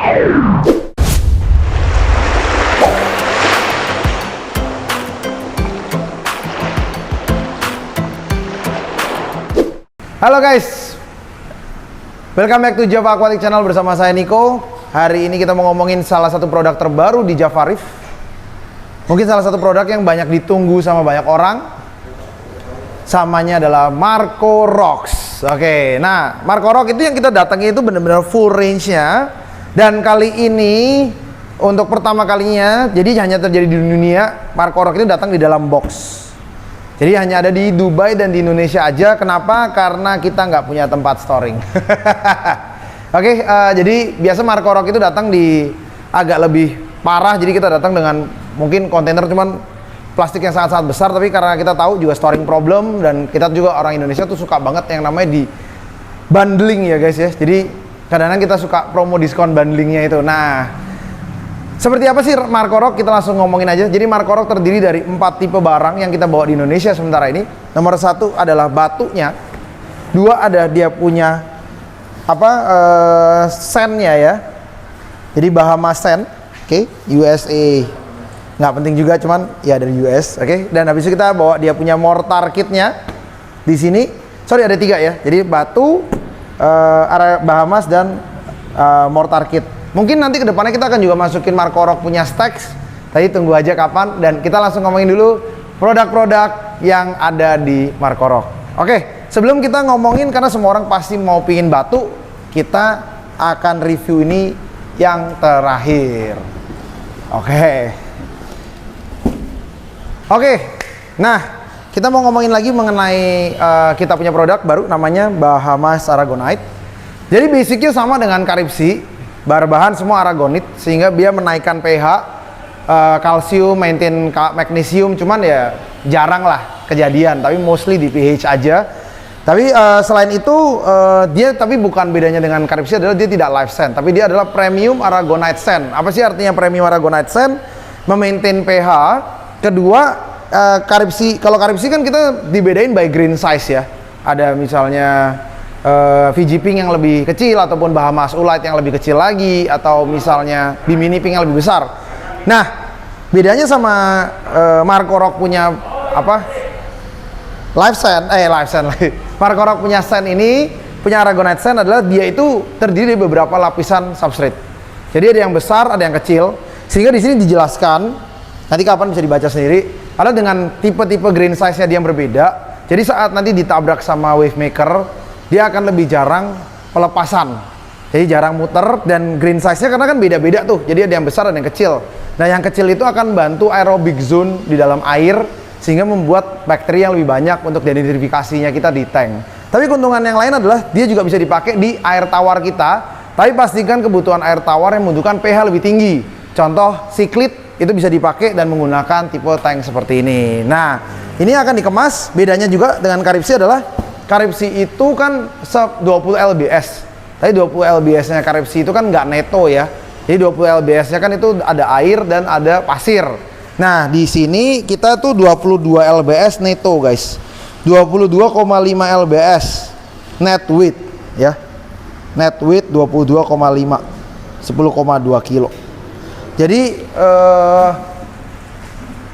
Halo guys, welcome back to Java Aquatic Channel bersama saya Niko. Hari ini kita mau ngomongin salah satu produk terbaru di Java Reef. Mungkin salah satu produk yang banyak ditunggu sama banyak orang. Samanya adalah Marco Rocks. Oke, nah Marco Rock itu yang kita datangi itu benar-benar full range-nya. Dan kali ini untuk pertama kalinya, jadi hanya terjadi di dunia, Marco Rock itu datang di dalam box. Jadi hanya ada di Dubai dan di Indonesia aja. Kenapa? Karena kita nggak punya tempat storing. Oke, jadi biasa Marco Rock itu datang di agak lebih parah. Jadi kita datang dengan mungkin kontainer cuman plastik yang sangat-sangat besar. Tapi karena kita tahu juga storing problem dan kita juga orang Indonesia tuh suka banget yang namanya di bundling ya guys ya. Jadi kadang-kadang kita suka promo diskon bundlingnya itu. Nah, seperti apa sih Marco Rock? Kita langsung ngomongin aja. Jadi Marco Rock terdiri dari 4 tipe barang yang kita bawa di Indonesia sementara ini. Nomor 1 adalah batunya. 2 ada dia punya sandnya ya. Jadi Bahamas sand, oke, USA. Nggak penting juga, cuman ya dari US, oke. Dan habis itu kita bawa dia punya mortar kitnya di sini. Sorry, ada 3 ya. Jadi batu, area Bahamas dan mortar kit. Mungkin nanti kedepannya kita akan juga masukin Marco Rock punya stacks. Tadi tunggu aja kapan. Dan kita langsung ngomongin dulu produk-produk yang ada di Marco Rock. Oke, sebelum kita ngomongin, karena semua orang pasti mau pingin batu, kita akan review ini yang terakhir. Oke, nah kita mau ngomongin lagi mengenai kita punya produk baru namanya Bahamas Aragonite. Jadi basicnya sama dengan Carib Sea. Berbahan semua aragonit sehingga dia menaikkan pH, kalsium, maintain magnesium, cuman ya jarang lah kejadian, tapi mostly di pH aja. Tapi selain itu dia tapi bukan bedanya dengan Carib Sea adalah dia tidak live sand, tapi dia adalah premium aragonite sand. Apa sih artinya premium aragonite sand? Memaintain pH. Kedua, Carib Sea, kalau Carib Sea kan kita dibedain by grain size ya. Ada misalnya Fiji Pink yang lebih kecil, ataupun Bahamas Ulite yang lebih kecil lagi, atau misalnya Bimini Pink yang lebih besar. Nah, bedanya sama Marco Rock punya live sand Marco Rock punya sand ini, punya Aragonite sand adalah dia itu terdiri dari beberapa lapisan substrate. Jadi ada yang besar, ada yang kecil. Sehingga di sini dijelaskan, nanti kapan bisa dibaca sendiri, adalah dengan tipe-tipe grain size-nya dia yang berbeda. Jadi saat nanti ditabrak sama wave maker, dia akan lebih jarang pelepasan, jadi jarang muter, dan green size-nya karena kan beda-beda tuh, jadi ada yang besar dan yang kecil. Nah yang kecil itu akan bantu aerobic zone di dalam air sehingga membuat bakteri yang lebih banyak untuk identifikasinya kita di tank. Tapi keuntungan yang lain adalah dia juga bisa dipakai di air tawar kita, tapi pastikan kebutuhan air tawar yang membutuhkan pH lebih tinggi. Contoh siklit itu bisa dipakai dan menggunakan tipe tank seperti ini. Nah ini akan dikemas. Bedanya juga dengan Carib Sea adalah Carib Sea itu kan 20 lbs. Tapi 20 lbs-nya Carib Sea itu kan nggak neto ya. Jadi 20 lbs-nya kan itu ada air dan ada pasir. Nah, di sini kita tuh 22 lbs neto, guys. 22,5 lbs net weight ya. Net weight 22,5. 10,2 kilo. Jadi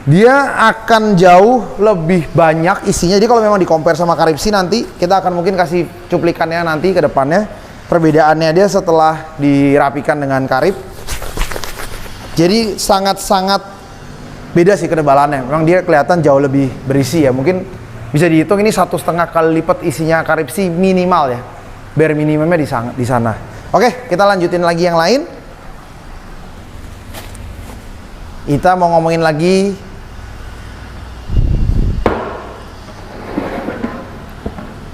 dia akan jauh lebih banyak isinya. Jadi kalau memang di-compare sama Carib Sea, nanti kita akan mungkin kasih cuplikannya nanti ke depannya, perbedaannya dia setelah dirapikan dengan Carib. Jadi sangat-sangat beda sih ketebalannya. Memang dia kelihatan jauh lebih berisi ya. Mungkin bisa dihitung ini 1,5 kali lipat isinya Carib Sea minimal ya. Bare minimumnya di sana. Oke, kita lanjutin lagi yang lain. Kita mau ngomongin lagi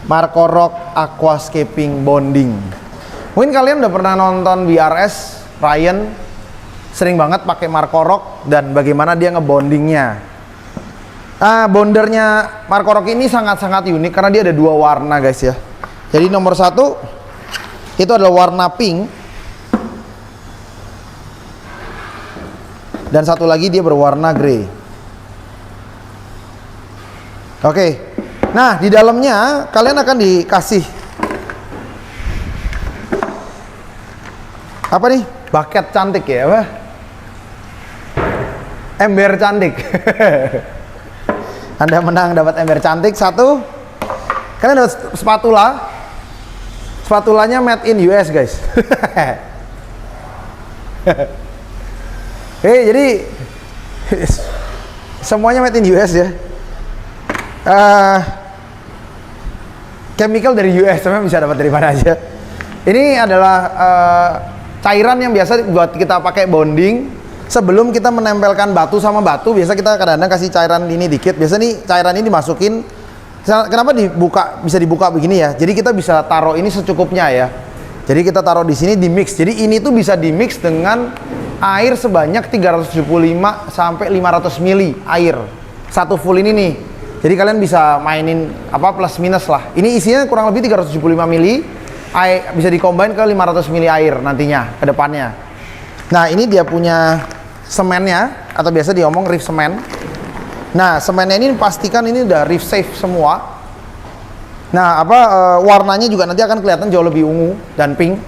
Marco Rock Aquascaping Bonding. Mungkin kalian udah pernah nonton BRS, Ryan sering banget pakai Marco Rock dan bagaimana dia ngebondingnya. Bondernya Marco Rock ini sangat-sangat unik karena dia ada 2 warna guys ya. Jadi nomor 1 itu adalah warna pink, dan satu lagi dia berwarna grey. Oke. Nah, di dalamnya kalian akan dikasih apa nih? Bucket cantik ya, apa? Ember cantik. Anda menang dapat ember cantik satu. Kalian dapat spatula. Spatulanya made in US, guys. Jadi semuanya made in US ya. Chemical dari US, sebenarnya bisa dapat dari mana aja. Ini adalah cairan yang biasa buat kita pakai bonding. Sebelum kita menempelkan batu sama batu, biasa kita kadang-kadang kasih cairan ini dikit. Biasa nih cairan ini dimasukin. Kenapa bisa dibuka begini ya? Jadi kita bisa taruh ini secukupnya ya. Jadi kita taruh di sini di mix. Jadi ini tuh bisa di mix dengan air sebanyak 375 sampai 500 ml air. Satu full ini nih. Jadi kalian bisa mainin apa plus minus lah. Ini isinya kurang lebih 375 ml. Bisa dikombin ke 500 ml air nantinya ke depannya. Nah, ini dia punya semennya atau biasa diomong reef semen. Nah, semennya ini pastikan ini udah reef safe semua. Nah, warnanya juga nanti akan kelihatan jauh lebih ungu dan pink.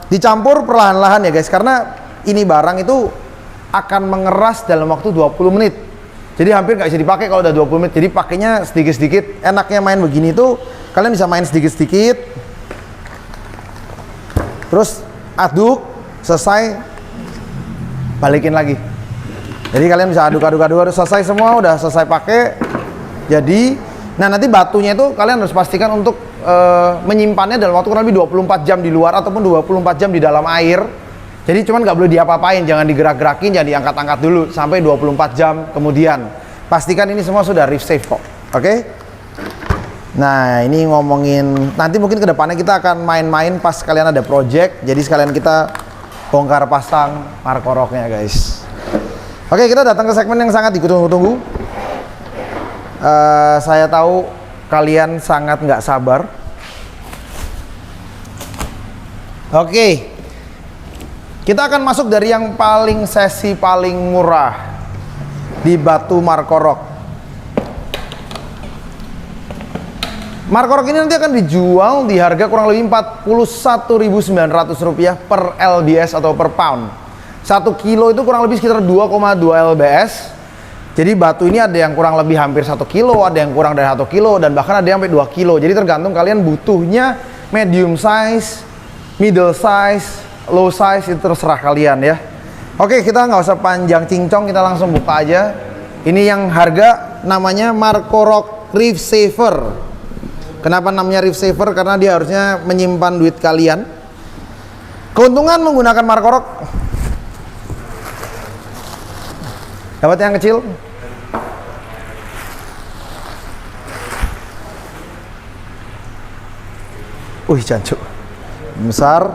Dicampur perlahan-lahan ya guys, karena ini barang itu akan mengeras dalam waktu 20 menit. Jadi hampir nggak bisa dipakai kalau udah 20 menit. Jadi pakainya sedikit-sedikit. Enaknya main begini tuh kalian bisa main sedikit-sedikit. Terus aduk, selesai, balikin lagi. Jadi kalian bisa aduk, selesai semua, udah selesai pakai. Jadi, nah nanti batunya itu kalian harus pastikan untuk menyimpannya dalam waktu kurang lebih 24 jam di luar ataupun 24 jam di dalam air. Jadi cuman nggak boleh diapa-apain, jangan digerak-gerakin, jangan diangkat-angkat dulu sampai 24 jam kemudian. Pastikan ini semua sudah reef safe kok, oke? Nah, ini ngomongin nanti mungkin kedepannya kita akan main-main pas kalian ada project. Jadi sekalian kita bongkar pasang Marco Rock-nya, guys. Oke, kita datang ke segmen yang sangat ditunggu-tunggu. Saya tahu kalian sangat nggak sabar. Oke, kita akan masuk dari yang sesi paling murah di batu Marco Rock. Marco Rock ini nanti akan dijual di harga kurang lebih Rp41.900 per LBS atau per pound. 1 kilo itu kurang lebih sekitar 2,2 LBS. Jadi batu ini ada yang kurang lebih hampir 1 kilo, ada yang kurang dari 1 kilo, dan bahkan ada yang sampai 2 kilo. Jadi tergantung kalian butuhnya medium size, middle size, low size, itu terserah kalian ya. Oke, kita nggak usah panjang cincong, kita langsung buka aja. Ini yang harga namanya Marco Rock Reef Saver. Kenapa namanya Reef Saver? Karena dia harusnya menyimpan duit kalian. Keuntungan menggunakan Marco Rock. Dapat yang kecil. Jancuk. Besar.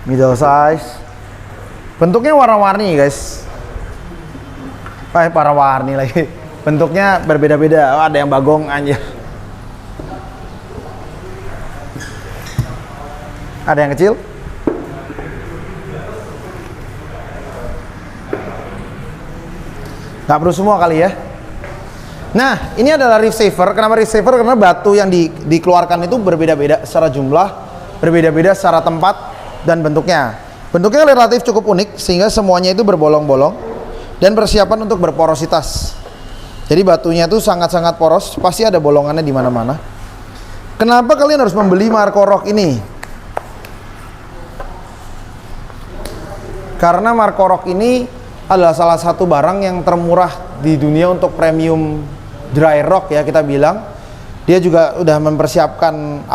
Middle size. Bentuknya warna-warni, guys. Warna-warni lagi. Bentuknya berbeda-beda. Oh, ada yang bagong anjir. Ada yang kecil. Nggak perlu semua kali ya. Nah, ini adalah reef saver. Kenapa reef saver? Karena batu yang dikeluarkan itu berbeda-beda secara jumlah, berbeda-beda secara tempat dan bentuknya. Bentuknya relatif cukup unik sehingga semuanya itu berbolong-bolong dan persiapan untuk berporositas. Jadi batunya itu sangat-sangat poros, pasti ada bolongannya di mana-mana. Kenapa kalian harus membeli Marco Rock ini? Karena Marco Rock ini adalah salah satu barang yang termurah di dunia untuk premium dry rock ya, kita bilang. Dia juga udah mempersiapkan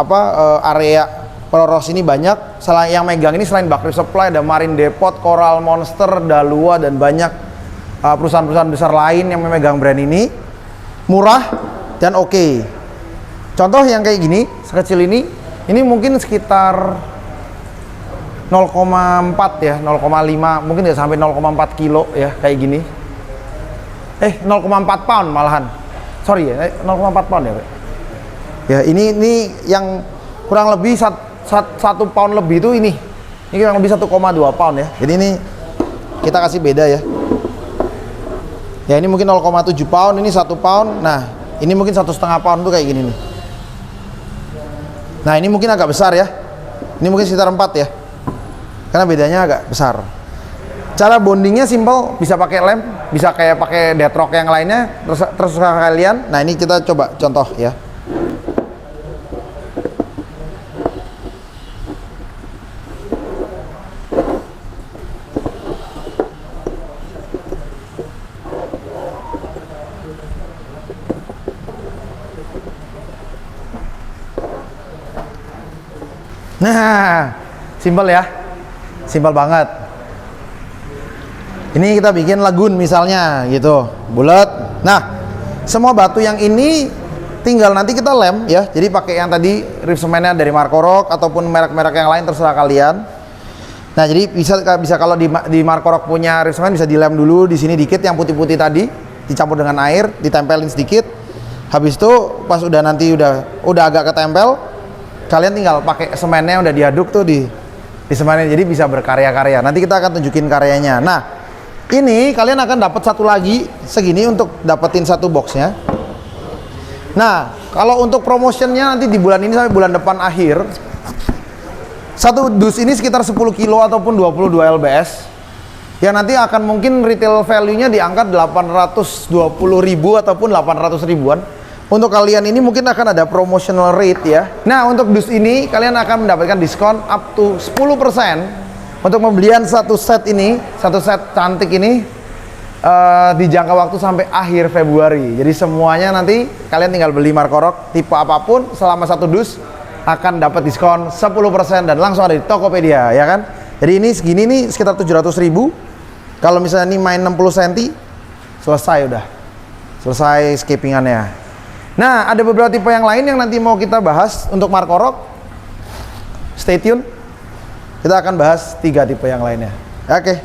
area poros ini banyak. Yang megang ini selain Buck Reef Supply ada Marine Depot, Coral Monster, Dalua, dan banyak perusahaan-perusahaan besar lain yang memegang brand ini. Murah dan oke. Contoh yang kayak gini, sekecil ini mungkin sekitar 0,4 ya, 0,5, mungkin tidak sampai 0,4 kilo ya, kayak gini. 0,4 pound malahan. Sorry ya, 0,4 pound ya, Pak. Ya, ini yang kurang lebih 1 pound lebih itu ini. Ini kurang lebih 1,2 pound ya. Jadi ini kita kasih beda ya. Ya, ini mungkin 0,7 pound, ini 1 pound. Nah, ini mungkin 1,5 pound tuh kayak gini nih. Nah ini mungkin agak besar ya, ini mungkin sekitar 4 ya, karena bedanya agak besar. Cara bondingnya simple, bisa pakai lem, bisa kayak pakai deadlock yang lainnya, terserah kalian. Nah ini kita coba contoh ya. Nah, simpel ya, simpel banget. Ini kita bikin lagun misalnya gitu, bulat. Nah, semua batu yang ini tinggal nanti kita lem ya. Jadi pakai yang tadi rif semennya dari Marco Rock ataupun merek-merek yang lain terserah kalian. Nah, jadi bisa kalau di Marco Rock punya rif semen bisa dilem dulu di sini dikit yang putih-putih tadi, dicampur dengan air, ditempelin sedikit. Habis itu pas udah nanti udah agak ketempel, kalian tinggal pakai semennya udah diaduk tuh di semennya, jadi bisa berkarya-karya. Nanti kita akan tunjukin karyanya. Nah, ini kalian akan dapat satu lagi segini untuk dapetin satu boxnya. Nah, kalau untuk promotionnya nanti di bulan ini sampai bulan depan akhir, satu dus ini sekitar 10 kilo ataupun 22 lbs, yang nanti akan mungkin retail value-nya di angka 820.000 ataupun 800 ribuan. Untuk kalian ini mungkin akan ada promotional rate ya. Nah, untuk dus ini kalian akan mendapatkan diskon up to 10% untuk pembelian satu set ini, satu set cantik ini di jangka waktu sampai akhir Februari. Jadi semuanya nanti kalian tinggal beli Marco Rock tipe apapun selama satu dus akan dapat diskon 10% dan langsung ada di Tokopedia ya kan. Jadi ini segini nih sekitar 700.000. Kalau misalnya ini main 60 cm selesai udah. Selesai skippingannya. Nah, ada beberapa tipe yang lain yang nanti mau kita bahas untuk Marco Rock. Stay tune. Kita akan bahas 3 tipe yang lainnya. Oke.